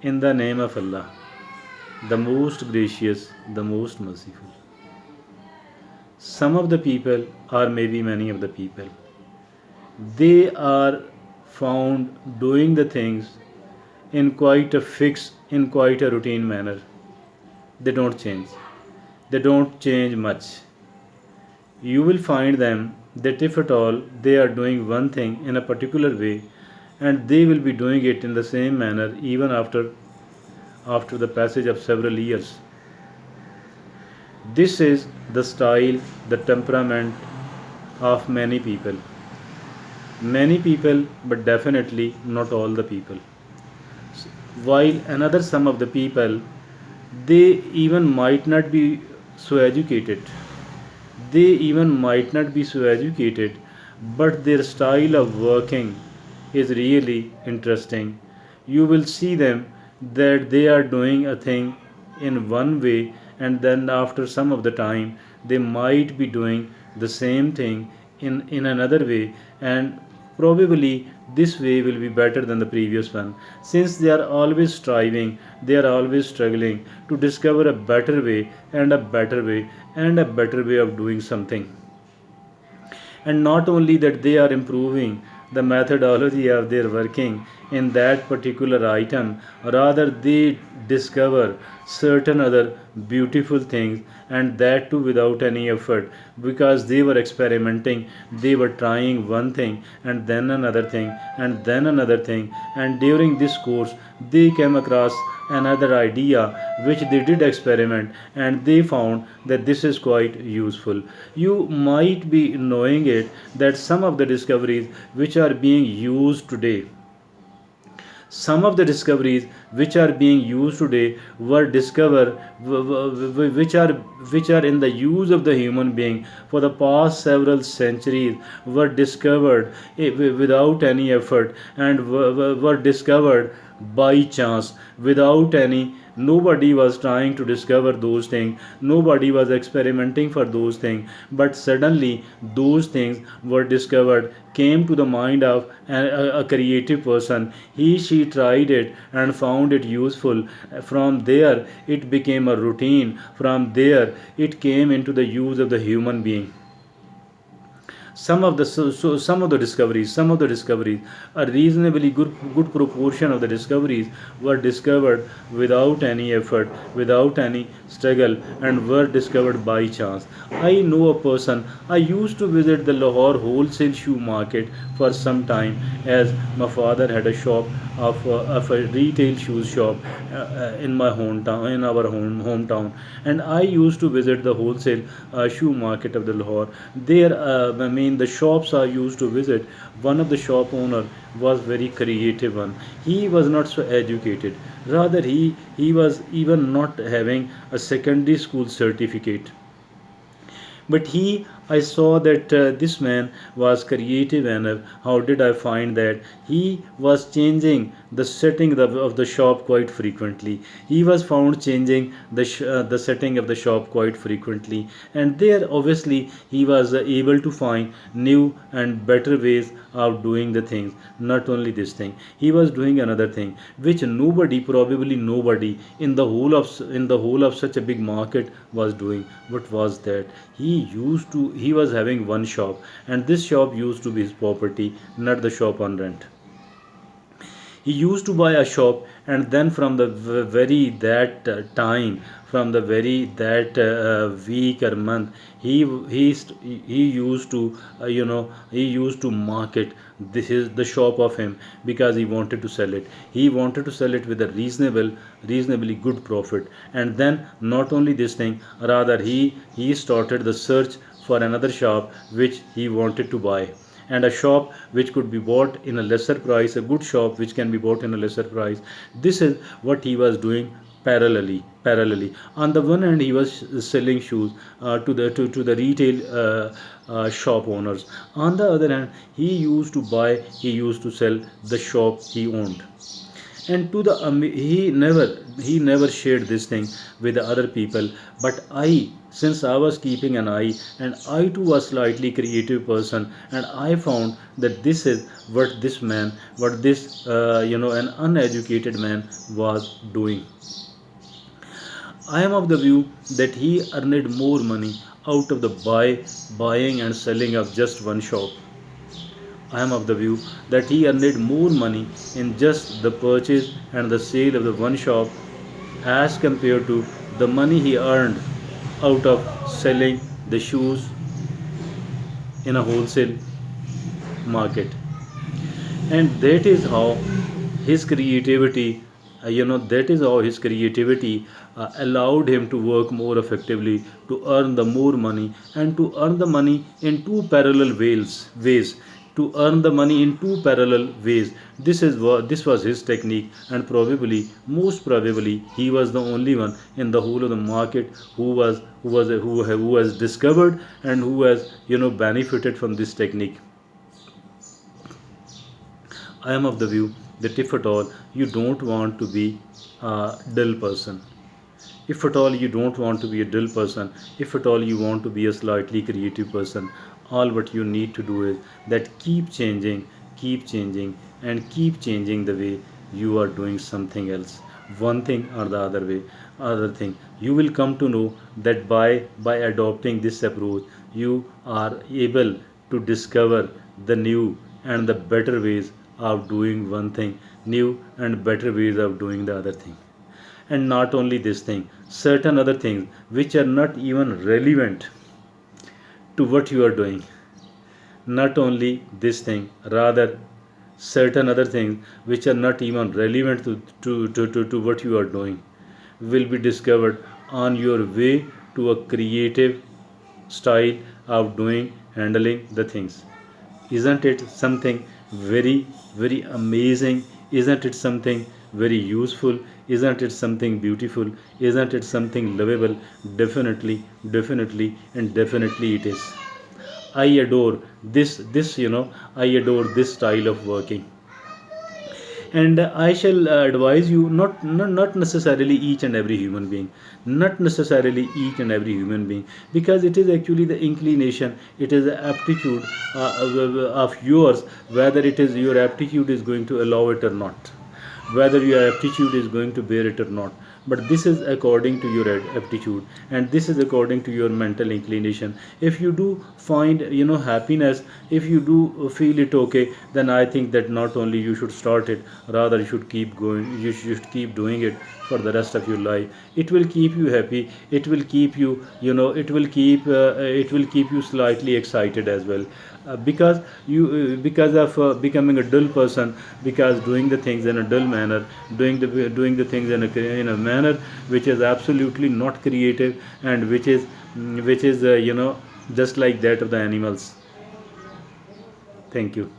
In the name of Allah, the most gracious, the most merciful. Some of the people, or maybe many of the people, they are found doing the things in quite a fixed, in quite a routine manner. They don't change. They don't change much. You will find them that if at all they are doing one thing in a particular way, and they will be doing it in the same manner even after the passage of several years. This is the style, the temperament of many people. Many people, but definitely not all the people. While another some of the people, they even might not be so educated. They even might not be so educated, but their style of working is really interesting. You will see them that they are doing a thing in one way, and then after some of the time they might be doing the same thing in another way, and probably this way will be better than the previous one. Since they are always striving, they are always struggling to discover a better way and a better way and a better way of doing something. And not only that, they are improving the methodology of their working in that particular item, rather they discover certain other beautiful things, and that too without any effort, because they were experimenting, they were trying one thing and then another thing and then another thing, and during this course they came across another idea which they did experiment, and they found that this is quite useful. You might be knowing it that some of the discoveries which are being used today, some of the discoveries which are being used today were discovered, which are in the use of the human being for the past several centuries, were discovered without any effort, and were discovered by chance, without any, nobody was trying to discover those things, nobody was experimenting for those things, but suddenly those things were discovered, came to the mind of a creative person. She tried it and found it useful. From there it became a routine, from there it came into the use of the human being. Some of the discoveries, a reasonably good proportion of the discoveries were discovered without any effort, without any struggle, and were discovered by chance. I know a person. I used to visit the Lahore wholesale shoe market for some time, as my father had a shop of a retail shoes shop in my hometown, in our hometown, and I used to visit the wholesale shoe market of the Lahore. There, I mean, the shops I used to visit. One of the shop owner was very creative one. He was not so educated. Rather, he was even not having a secondary school certificate, but I saw that this man was creative enough. How did I find that? He was changing the setting of the shop quite frequently. He was found changing the setting of the shop quite frequently, and there obviously he was able to find new and better ways of doing the things. Not only this thing, he was doing another thing which nobody, probably nobody in the whole of such a big market was doing. What was that? He was having one shop, and this shop used to be his property, not the shop on rent. He used to buy a shop, and then from the very that time, from the very that week or month, he used to he used to market this is the shop of him, because he wanted to sell it. He wanted to sell it with a reasonably good profit. And then not only this thing, rather he started the search for another shop which he wanted to buy, and a shop which could be bought in a lesser price, a good shop which can be bought in a lesser price. This is what he was doing parallelly. On the one hand, he was selling shoes to the retail shop owners. On the other hand, he used to sell the shop he owned. and to the he never shared this thing with the other people. But I, since I was keeping an eye, and I too was slightly creative person, and I found that this is what this man, what this an uneducated man was doing. I am of the view that he earned more money out of the buying and selling of just one shop. I am of the view that he earned more money in just the purchase and the sale of the one shop as compared to the money he earned out of selling the shoes in a wholesale market. And that is how his creativity that is how his creativity allowed him to work more effectively, to earn the more money, and to earn the money in two parallel ways to earn the money in two parallel ways. This was his technique, and probably, most probably, he was the only one in the whole of the market who has discovered and who has benefited from this technique. I am of the view that if at all you don't want to be a dull person, if at all you don't want to be a dull person, if at all you want to be a slightly creative person, all what you need to do is that keep changing, and keep changing the way you are doing something else, one thing or the other way, other thing. You will come to know that by adopting this approach, you are able to discover the new and the better ways of doing one thing, new and better ways of doing the other thing. And not only this thing, certain other things which are not even relevant to what you are doing. Not only this thing, rather certain other things which are not even relevant to what you are doing will be discovered on your way to a creative style of doing, handling the things. Isn't it something very, very amazing? Isn't it something very useful? Isn't it something beautiful? Isn't it something lovable? Definitely, definitely, and definitely it is. I adore I adore this style of working. And I shall advise you, not necessarily each and every human being, not necessarily each and every human being, because it is actually the inclination, it is the aptitude of yours, whether it is your aptitude is going to allow it or not, whether your aptitude is going to bear it or not. But this is according to your aptitude, and this is according to your mental inclination. If you do find happiness, if you do feel it okay, then I think that not only you should start it, rather you should keep going, you should keep doing it for the rest of your life. It will keep you happy, it will keep you, it will keep you slightly excited as well, because because of becoming a dull person, because doing the things in a dull manner, doing the things in a manner which is absolutely not creative, and which is just like that of the animals. Thank you.